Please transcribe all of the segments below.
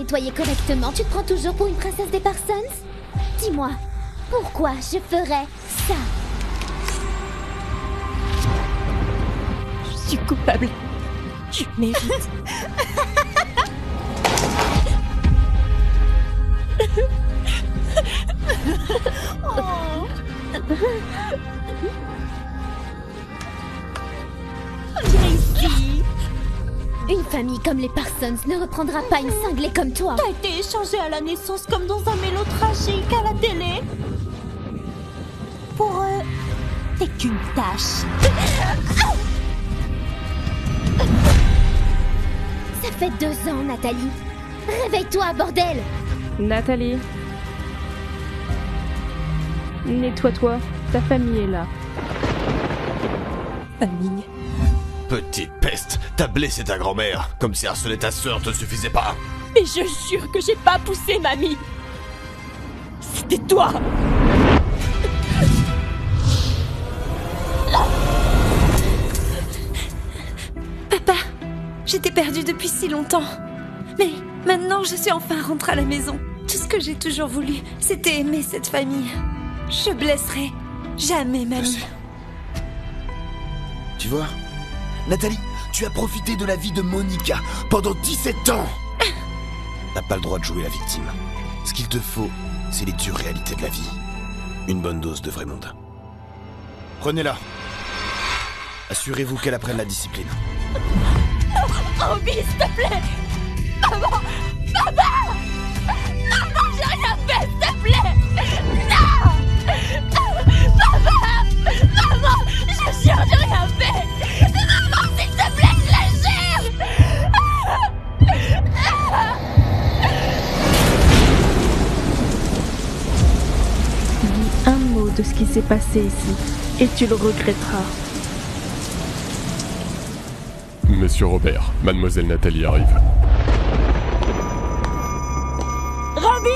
nettoyer correctement, tu te prends toujours pour une princesse des Parsons? Dis-moi, pourquoi je ferais ça? Je suis coupable. Je mérite. Viens ici. Une famille comme les Parsons ne reprendra pas une cinglée comme toi. T'as été échangée à la naissance comme dans un mélo tragique à la télé. Pour eux, t'es qu'une tâche. Ça fait 2 ans, Nathalie. Réveille-toi, bordel! Nathalie. Nettoie-toi, ta famille est là. Famille. Petite peste, t'as blessé ta grand-mère, comme si harceler ta sœur te suffisait pas. Mais je jure que j'ai pas poussé mamie. C'était toi. Papa, j'étais perdue depuis si longtemps. Mais maintenant, je suis enfin rentrée à la maison. Tout ce que j'ai toujours voulu, c'était aimer cette famille. Je blesserai jamais mamie. Tu vois, Nathalie, tu as profité de la vie de Monica pendant 17 ans. T'as pas le droit de jouer la victime. Ce qu'il te faut, c'est les dures réalités de la vie. Une bonne dose de vrai monde. Prenez-la. Assurez-vous qu'elle apprenne la discipline. Roby, s'il te plaît. Maman. Maman. Maman, j'ai rien fait, s'il te plaît. Non. Maman. Maman, je jure, j'ai rien fait. Maman, s'il te plaît, je la jure. Dis un mot de ce qui s'est passé ici, et tu le regretteras. Monsieur Robert, mademoiselle Nathalie arrive. Roby.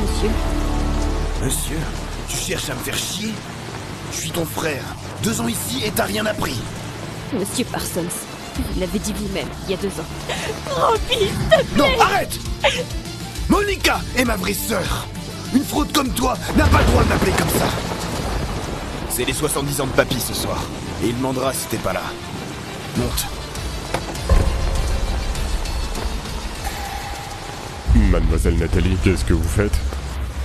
Monsieur. Monsieur, tu cherches à me faire chier? Je suis ton frère. 2 ans ici et t'as rien appris. Monsieur Parsons, vous l'avez dit vous-même il y a 2 ans. Roby, s'il te plaît. Non, arrête! Monica est ma vraie sœur. Une fraude comme toi n'a pas le droit de m'appeler comme ça. C'est les 70 ans de papy ce soir. Et il demandera si t'es pas là. Monte. Mademoiselle Nathalie, qu'est-ce que vous faites?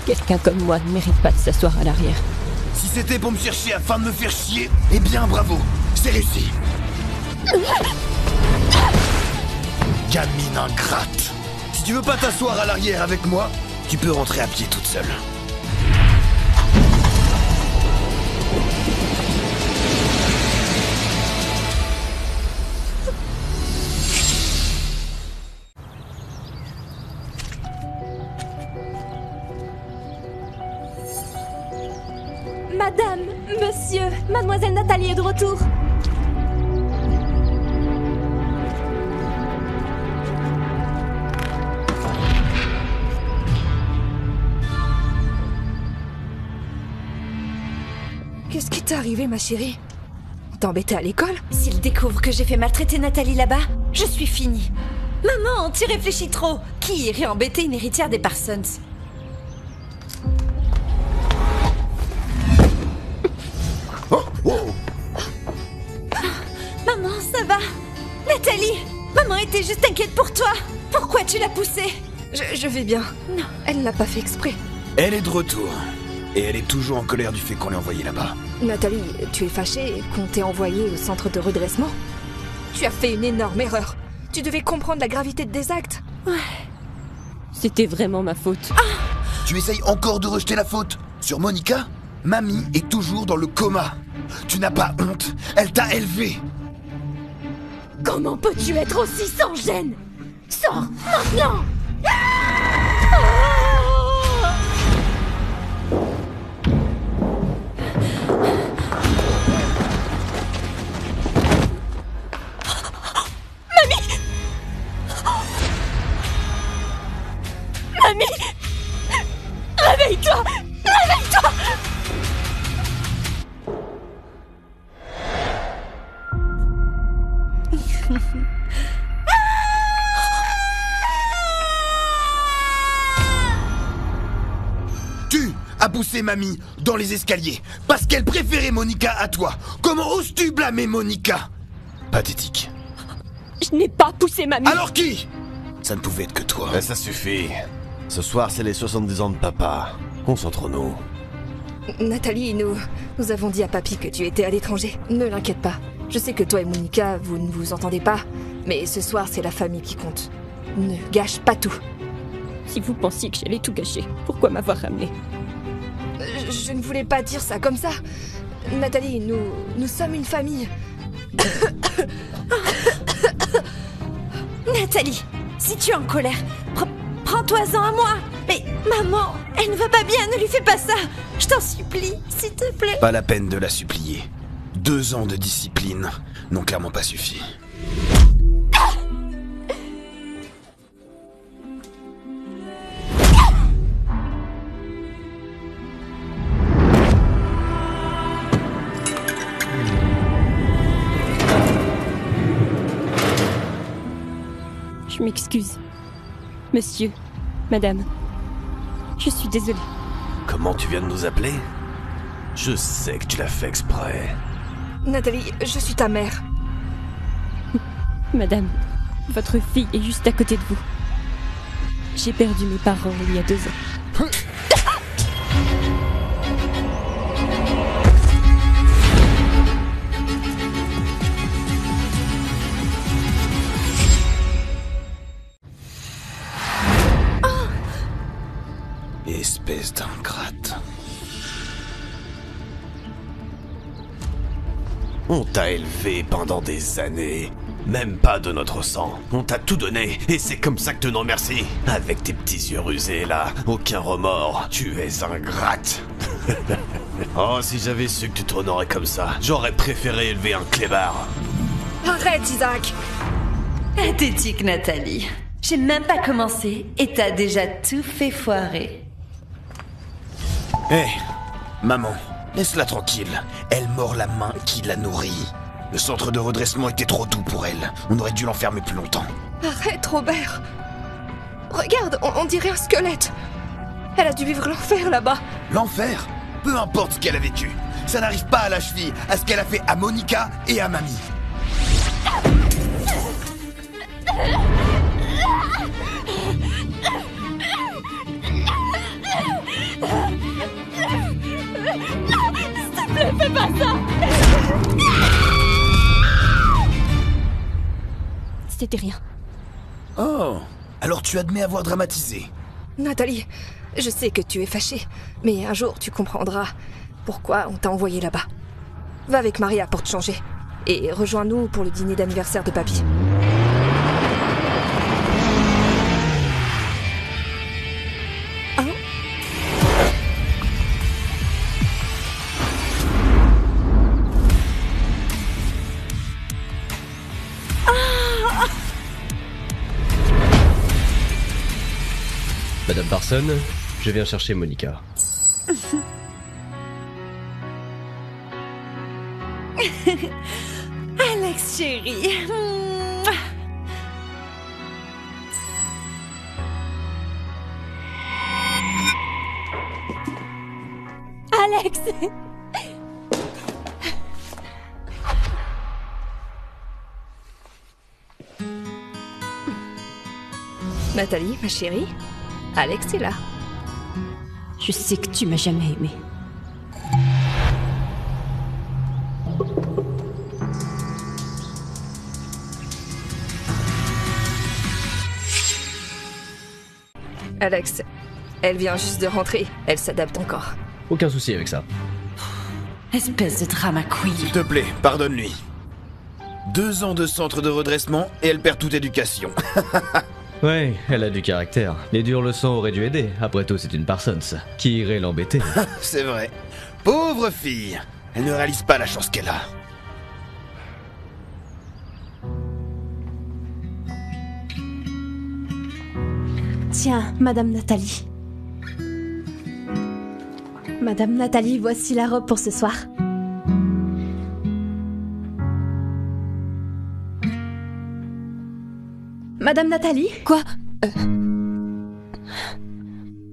Quelqu'un comme moi ne mérite pas de s'asseoir à l'arrière. Si c'était pour me chercher afin de me faire chier, eh bien bravo, c'est réussi. Gamine ingrate. Si tu veux pas t'asseoir à l'arrière avec moi, tu peux rentrer à pied toute seule. Madame, monsieur, mademoiselle Nathalie est de retour. Qu'est-ce qui t'est arrivé, ma chérie? T'es embêtée à l'école? S'il découvre que j'ai fait maltraiter Nathalie là-bas, je suis finie. Maman, tu réfléchis trop. Qui irait embêter une héritière des Parsons? Oh, oh. Maman, ça va? Nathalie, maman était juste inquiète pour toi. Pourquoi tu l'as poussée? Je vais bien. Non, elle l'a pas fait exprès. Elle est de retour. Et elle est toujours en colère du fait qu'on l'ait envoyée là-bas. Nathalie, tu es fâchée qu'on t'ait envoyée au centre de redressement? Tu as fait une énorme erreur. Tu devais comprendre la gravité de tes actes. C'était vraiment ma faute. Tu essayes encore de rejeter la faute sur Monica? Mamie est toujours dans le coma. Tu n'as pas honte? Elle t'a élevé. Comment peux-tu être aussi sans gêne? Sors maintenant! Mamie! Réveille-toi! Réveille-toi! Tu as poussé mamie dans les escaliers parce qu'elle préférait Monica à toi. Comment oses-tu blâmer Monica? Pathétique. Je n'ai pas poussé Mamie! Alors qui? Ça ne pouvait être que toi. Ça suffit. Ce soir, c'est les 70 ans de papa. Concentrons-nous. Nathalie, nous avons dit à papy que tu étais à l'étranger. Ne l'inquiète pas. Je sais que toi et Monica, vous ne vous entendez pas. Mais ce soir, c'est la famille qui compte. Ne gâche pas tout. Si vous pensiez que j'allais tout gâcher, pourquoi m'avoir ramené? Je ne voulais pas dire ça comme ça. Nathalie, nous sommes une famille. Nathalie, si tu es en colère, prends-toi-en à moi. Mais maman, elle ne va pas bien, ne lui fais pas ça. Je t'en supplie, s'il te plaît. Pas la peine de la supplier. 2 ans de discipline n'ont clairement pas suffi. Je m'excuse. Monsieur, madame, je suis désolée. Comment tu viens de nous appeler? Je sais que tu l'as fait exprès. Nathalie, je suis ta mère. Madame, votre fille est juste à côté de vous. J'ai perdu mes parents il y a 2 ans. Espèce d'ingrate. On t'a élevé pendant des années. Même pas de notre sang. On t'a tout donné, et c'est comme ça que tu nous remercies. Avec tes petits yeux rusés là, aucun remords. Tu es ingrate. Oh, si j'avais su que tu tournerais comme ça, j'aurais préféré élever un clébard. Arrête, Isaac. Pathétique, Nathalie. J'ai même pas commencé, et t'as déjà tout fait foirer. Hé, maman, laisse-la tranquille. Elle mord la main qui la nourrit. Le centre de redressement était trop doux pour elle. On aurait dû l'enfermer plus longtemps. Arrête, Robert. Regarde, on dirait un squelette. Elle a dû vivre l'enfer là-bas. L'enfer? Peu importe ce qu'elle a vécu. Ça n'arrive pas à la cheville à ce qu'elle a fait à Monica et à mamie. Fais pas ça! C'était rien. Oh, alors tu admets avoir dramatisé. Nathalie, je sais que tu es fâchée, mais un jour tu comprendras pourquoi on t'a envoyé là-bas. Va avec Maria pour te changer, et rejoins-nous pour le dîner d'anniversaire de papy. Madame Parson, je viens chercher Monica. Alex, chérie. Alex! Nathalie, ma chérie, Alex est là. Je sais que tu m'as jamais aimé. Alex, elle vient juste de rentrer. Elle s'adapte encore. Aucun souci avec ça. Espèce de drama queen. S'il te plaît, pardonne-lui. 2 ans de centre de redressement et elle perd toute éducation. Ouais, elle a du caractère. Les dures leçons auraient dû aider. Après tout, c'est une Parsons. Qui irait l'embêter? C'est vrai. Pauvre fille. Elle ne réalise pas la chance qu'elle a. Tiens, Madame Nathalie. Madame Nathalie, voici la robe pour ce soir. Madame Nathalie? Quoi?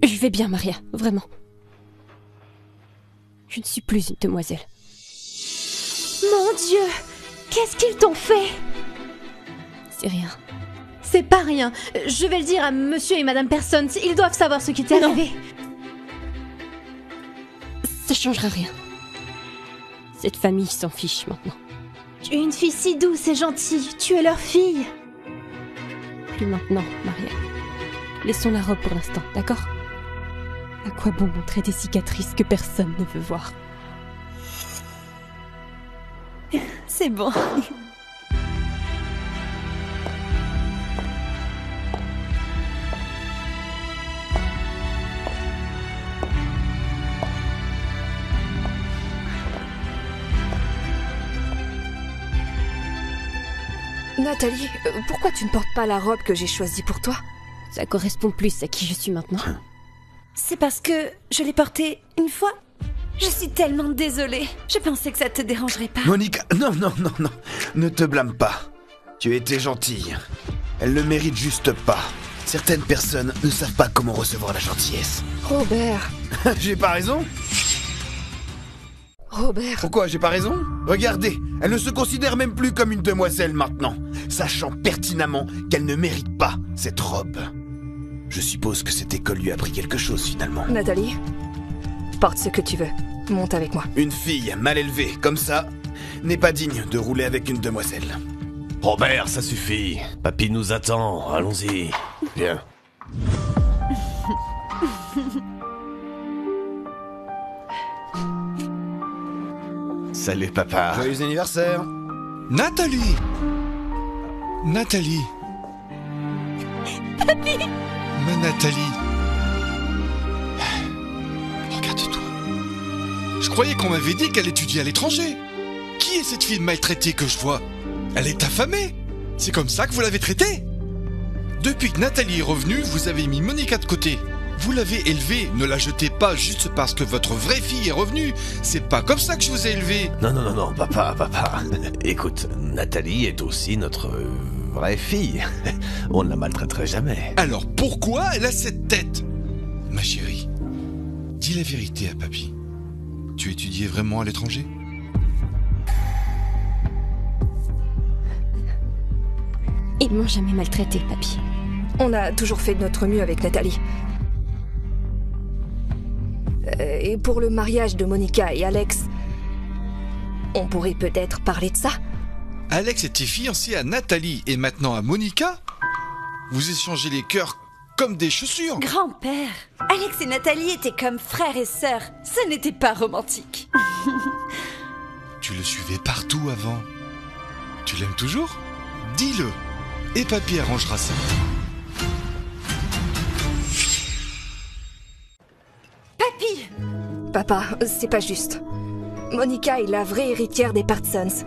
Je vais bien, Maria, vraiment. Je ne suis plus une demoiselle. Mon Dieu! Qu'est-ce qu'ils t'ont fait? C'est rien. C'est pas rien. Je vais le dire à monsieur et madame Parsons. Ils doivent savoir ce qui t'est arrivé. Ça changera rien. Cette famille s'en fiche maintenant. Tu es une fille si douce et gentille. Tu es leur fille. Plus maintenant, Maria. Laissons la robe pour l'instant, d'accord? À quoi bon montrer des cicatrices que personne ne veut voir? C'est bon. Nathalie, pourquoi tu ne portes pas la robe que j'ai choisie pour toi? Ça correspond plus à qui je suis maintenant. C'est parce que je l'ai portée une fois. Je suis tellement désolée. Je pensais que ça te dérangerait pas. Monica, non. Ne te blâme pas. Tu étais gentille. Elle le mérite juste pas. Certaines personnes ne savent pas comment recevoir la gentillesse. Robert. J'ai pas raison? Robert. Pourquoi j'ai pas raison? Regardez, elle ne se considère même plus comme une demoiselle maintenant, sachant pertinemment qu'elle ne mérite pas cette robe. Je suppose que cette école lui a appris quelque chose finalement. Nathalie, porte ce que tu veux. Monte avec moi. Une fille mal élevée, comme ça, n'est pas digne de rouler avec une demoiselle. Robert, ça suffit. Papy nous attend, allons-y. Viens. Salut papa. Joyeux anniversaire. Nathalie. Nathalie. Papy. Ma Nathalie. Regarde-toi. Je croyais qu'on m'avait dit qu'elle étudiait à l'étranger. Qui est cette fille maltraitée que je vois? Elle est affamée. C'est comme ça que vous l'avez traitée? Depuis que Nathalie est revenue, vous avez mis Monica de côté. Vous l'avez élevée, ne la jetez pas juste parce que votre vraie fille est revenue. C'est pas comme ça que je vous ai élevé. Non, papa. Écoute, Nathalie est aussi notre vraie fille. On ne la maltraiterait jamais. Alors pourquoi elle a cette tête? Ma chérie, dis la vérité à papy. Tu étudiais vraiment à l'étranger? Ils m'ont jamais maltraité, papy. On a toujours fait de notre mieux avec Nathalie. Et pour le mariage de Monica et Alex, on pourrait peut-être parler de ça? Alex était fiancé à Nathalie et maintenant à Monica? Vous échangez les cœurs comme des chaussures. Grand-père, Alex et Nathalie étaient comme frères et sœurs. Ce n'était pas romantique. Tu le suivais partout avant. Tu l'aimes toujours? Dis-le. Et papy arrangera ça. Papy! Papa, c'est pas juste. Monica est la vraie héritière des Parsons.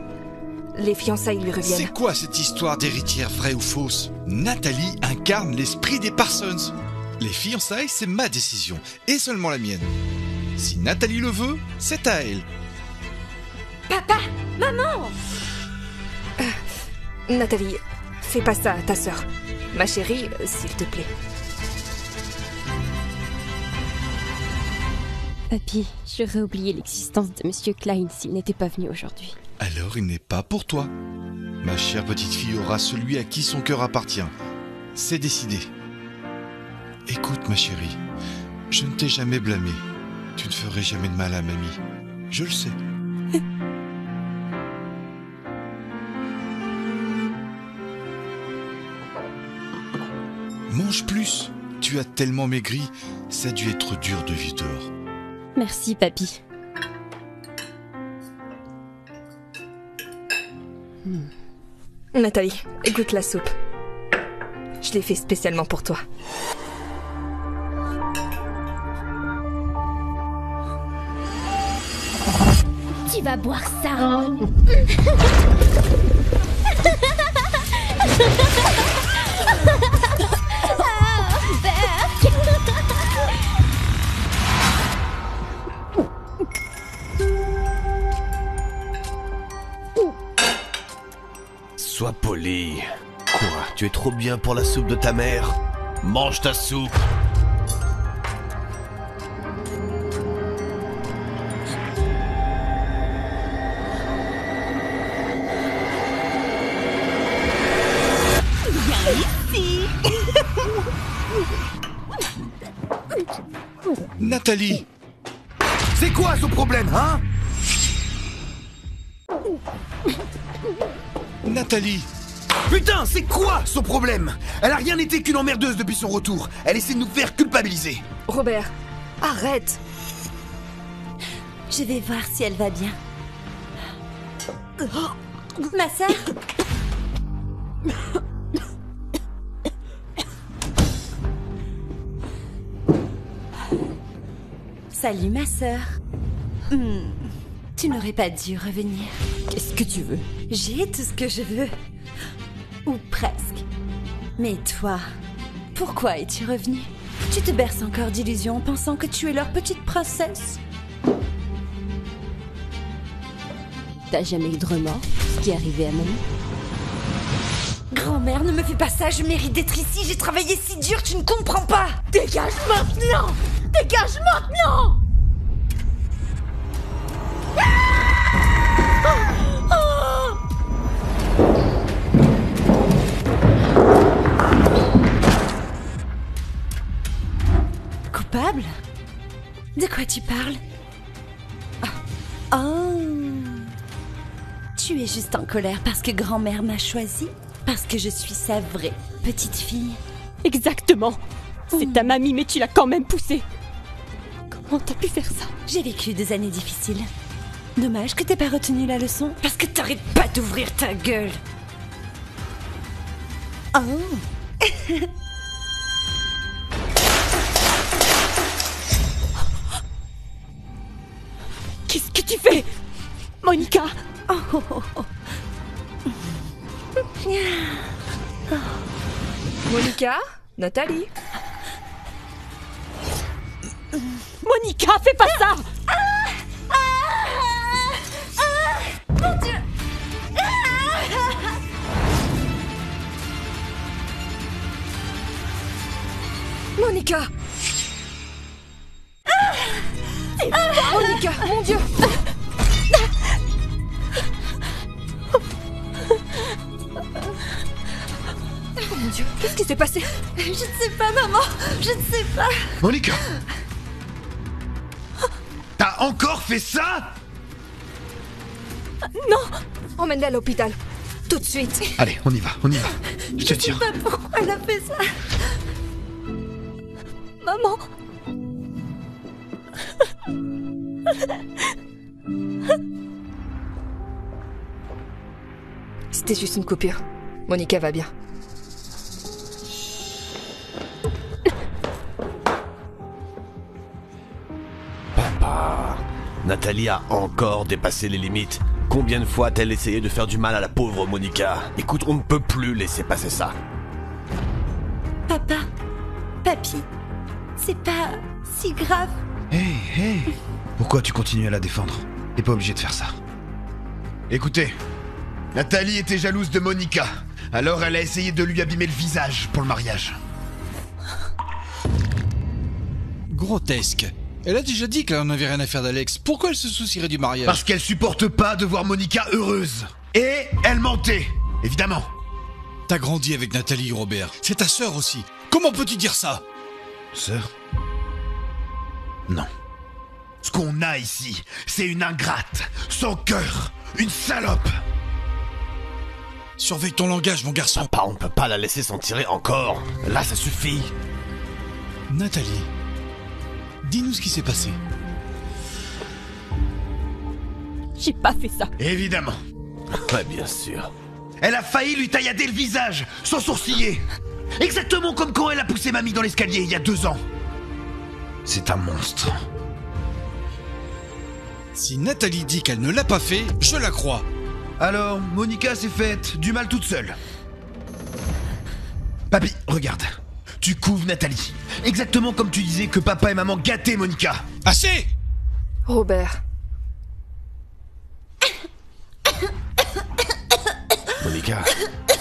Les fiançailles lui reviennent. C'est quoi cette histoire d'héritière vraie ou fausse? Nathalie incarne l'esprit des Parsons. Les fiançailles, c'est ma décision, et seulement la mienne. Si Nathalie le veut, c'est à elle. Papa! Maman! Nathalie, fais pas ça à ta sœur. Ma chérie, s'il te plaît. Papy, j'aurais oublié l'existence de Monsieur Klein s'il n'était pas venu aujourd'hui. Alors il n'est pas pour toi. Ma chère petite fille aura celui à qui son cœur appartient. C'est décidé. Écoute ma chérie, je ne t'ai jamais blâmé. Tu ne ferais jamais de mal à mamie. Je le sais. Mange plus. Tu as tellement maigri, ça a dû être dur de vivre dehors. Merci, papy. Nathalie, goûte la soupe. Je l'ai fait spécialement pour toi. Tu vas boire ça. trop bien pour la soupe de ta mère. Mange ta soupe. Nathalie! C'est quoi ce problème, hein? Nathalie! Putain, c'est quoi son problème? Elle a rien été qu'une emmerdeuse depuis son retour. Elle essaie de nous faire culpabiliser. Robert, arrête. Je vais voir si elle va bien. Ma sœur? Salut ma sœur. Tu n'aurais pas dû revenir. Qu'est-ce que tu veux? J'ai tout ce que je veux. Ou presque. Mais toi, pourquoi es-tu revenue? Tu te berces encore d'illusions en pensant que tu es leur petite princesse. T'as jamais eu de remords? Ce qui est arrivé à mamie? Grand-mère, ne me fais pas ça, je mérite d'être ici, j'ai travaillé si dur, tu ne comprends pas! Dégage maintenant! Dégage maintenant! Coupable? De quoi tu parles? Oh! Tu es juste en colère parce que grand-mère m'a choisi? Parce que je suis sa vraie petite fille? Exactement! C'est ta mamie, mais tu l'as quand même poussée! Comment t'as pu faire ça? J'ai vécu des années difficiles. Dommage que t'aies pas retenu la leçon, parce que t'arrêtes pas d'ouvrir ta gueule! Oh! Qu'est-ce que tu fais? Monica! Monica? Nathalie? Monica, fais pas ça! Mon Dieu! Monica! Monica, mon Dieu! Oh mon Dieu, qu'est-ce qui s'est passé? Je ne sais pas, maman! Je ne sais pas! Monica! T'as encore fait ça? Non! Emmène-la à l'hôpital. Tout de suite. Allez, on y va, on y va. Je te Je sais tiens. pas pourquoi elle a fait ça! Maman! C'était juste une coupure. Monica va bien. Papa, Nathalie a encore dépassé les limites. Combien de fois a-t-elle essayé de faire du mal à la pauvre Monica? Écoute, on ne peut plus laisser passer ça. Papa, papy, c'est pas si grave. Hé, pourquoi tu continues à la défendre? T'es pas obligé de faire ça. Écoutez, Nathalie était jalouse de Monica. Alors elle a essayé de lui abîmer le visage pour le mariage. Grotesque. Elle a déjà dit qu'elle en avait rien à faire d'Alex. Pourquoi elle se soucierait du mariage? Parce qu'elle supporte pas de voir Monica heureuse. Et elle mentait, évidemment. T'as grandi avec Nathalie, Robert. C'est ta sœur aussi. Comment peux-tu dire ça? Sœur? Non. Ce qu'on a ici, c'est une ingrate, sans cœur, une salope. Surveille ton langage, mon garçon. Papa, on ne peut pas la laisser s'en tirer encore. Là, ça suffit. Nathalie, dis-nous ce qui s'est passé. J'ai pas fait ça! Évidemment. Ouais, bien sûr. Elle a failli lui taillader le visage, sans sourciller. Exactement comme quand elle a poussé mamie dans l'escalier il y a 2 ans. C'est un monstre. Si Nathalie dit qu'elle ne l'a pas fait, je la crois. Alors, Monica s'est faite du mal toute seule. Papy, regarde. Tu couves Nathalie. Exactement comme tu disais que papa et maman gâtaient Monica. Assez! Robert.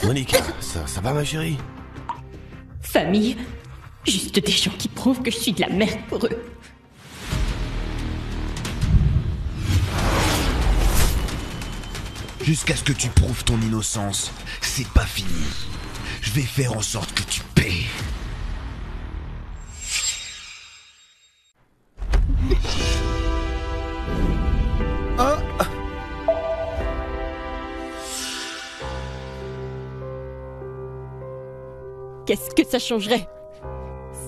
Monica, ça va ma chérie? famille. Juste des gens qui prouvent que je suis de la merde pour eux. Jusqu'à ce que tu prouves ton innocence, c'est pas fini. Je vais faire en sorte que tu paies. Ah. Qu'est-ce que ça changerait?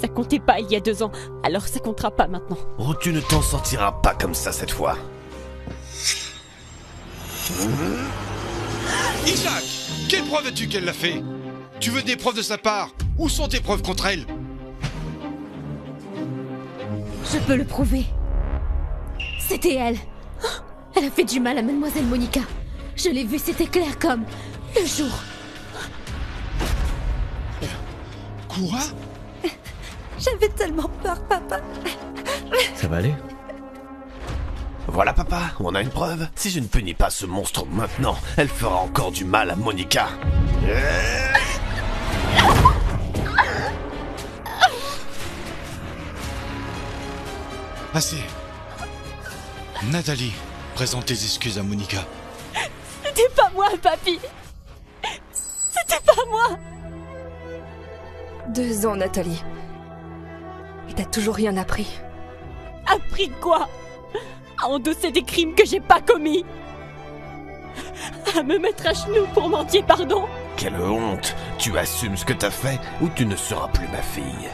Ça comptait pas il y a 2 ans, alors ça comptera pas maintenant. Oh, tu ne t'en sortiras pas comme ça cette fois. Isaac, quelle preuve as-tu qu'elle l'a fait? Tu veux des preuves de sa part? Où sont tes preuves contre elle? Je peux le prouver. C'était elle. Elle a fait du mal à Mademoiselle Monica. Je l'ai vue, c'était clair comme le jour. Quoi? J'avais tellement peur, papa. Ça va aller? Voilà papa, on a une preuve. Si je ne punis pas ce monstre maintenant, elle fera encore du mal à Monica. Assez. Nathalie, présente tes excuses à Monica. C'était pas moi, papy. C'était pas moi. 2 ans, Nathalie. Et t'as toujours rien appris. Appris quoi? À endosser des crimes que j'ai pas commis. À me mettre à genoux pour mendier pardon. Quelle honte! Tu assumes ce que t'as fait ou tu ne seras plus ma fille.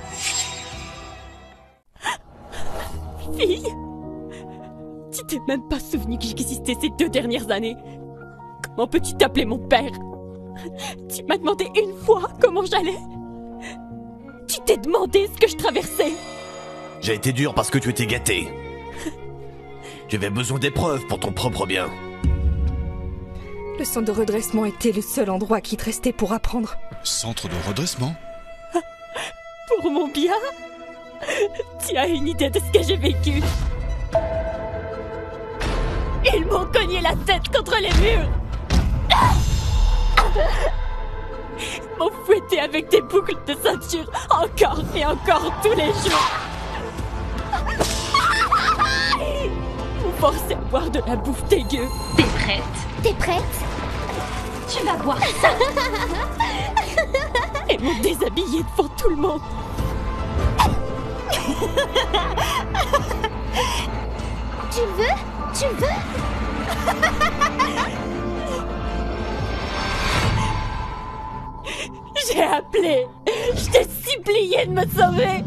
Fille? Tu t'es même pas souvenu que j'existais ces 2 dernières années. Comment peux-tu t'appeler mon père? Tu m'as demandé une fois comment j'allais. Tu t'es demandé ce que je traversais. J'ai été dur parce que tu étais gâté. Tu avais besoin d'épreuves pour ton propre bien. Le centre de redressement était le seul endroit qui te restait pour apprendre. Centre de redressement? Pour mon bien? Tu as une idée de ce que j'ai vécu? Ils m'ont cogné la tête contre les murs. M'ont fouetté avec des boucles de ceinture encore et encore tous les jours. M'ont forcé à boire de la bouffe dégueu. T'es prête? T'es prête? Tu vas boire ça. Et m'ont déshabillé devant tout le monde. Tu veux? Tu veux? J'ai appelé. Je t'ai supplié de me sauver.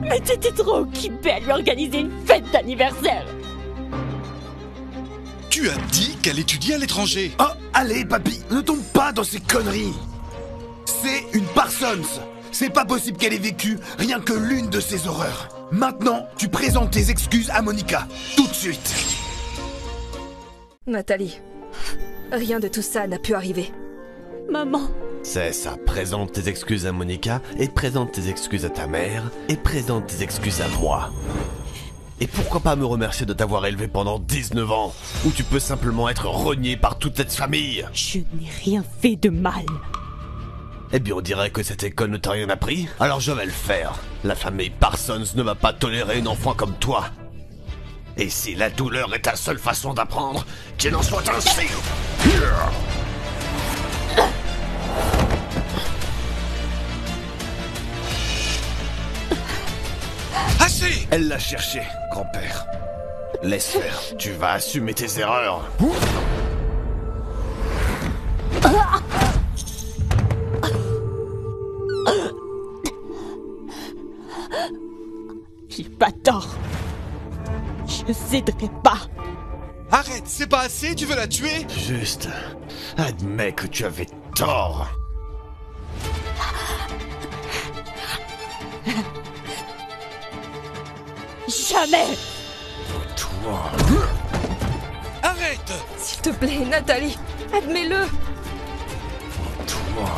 Mais t'étais trop occupée à lui organiser une fête d'anniversaire. Tu as dit qu'elle étudiait à l'étranger. Oh, allez, papy, ne tombe pas dans ces conneries. C'est une Parsons. C'est pas possible qu'elle ait vécu rien que l'une de ces horreurs. Maintenant, tu présentes tes excuses à Monica. Tout de suite. Nathalie, rien de tout ça n'a pu arriver. Maman. C'est ça, présente tes excuses à Monica, et présente tes excuses à ta mère, et présente tes excuses à moi. Et pourquoi pas me remercier de t'avoir élevé pendant 19 ans, où tu peux simplement être renié par toute cette famille. Je n'ai rien fait de mal. Eh bien on dirait que cette école ne t'a rien appris, alors je vais le faire. La famille Parsons ne va pas tolérer une enfant comme toi. Et si la douleur est ta seule façon d'apprendre, qu'il en soit ainsi. Assez! Elle l'a cherché, grand-père. Laisse faire, tu vas assumer tes erreurs. J'ai pas tort. Je céderai pas. Arrête, c'est pas assez, tu veux la tuer? Juste, admets que tu avais tort. Jamais. Toi. Arrête! S'il te plaît, Nathalie, admets-le. Toi.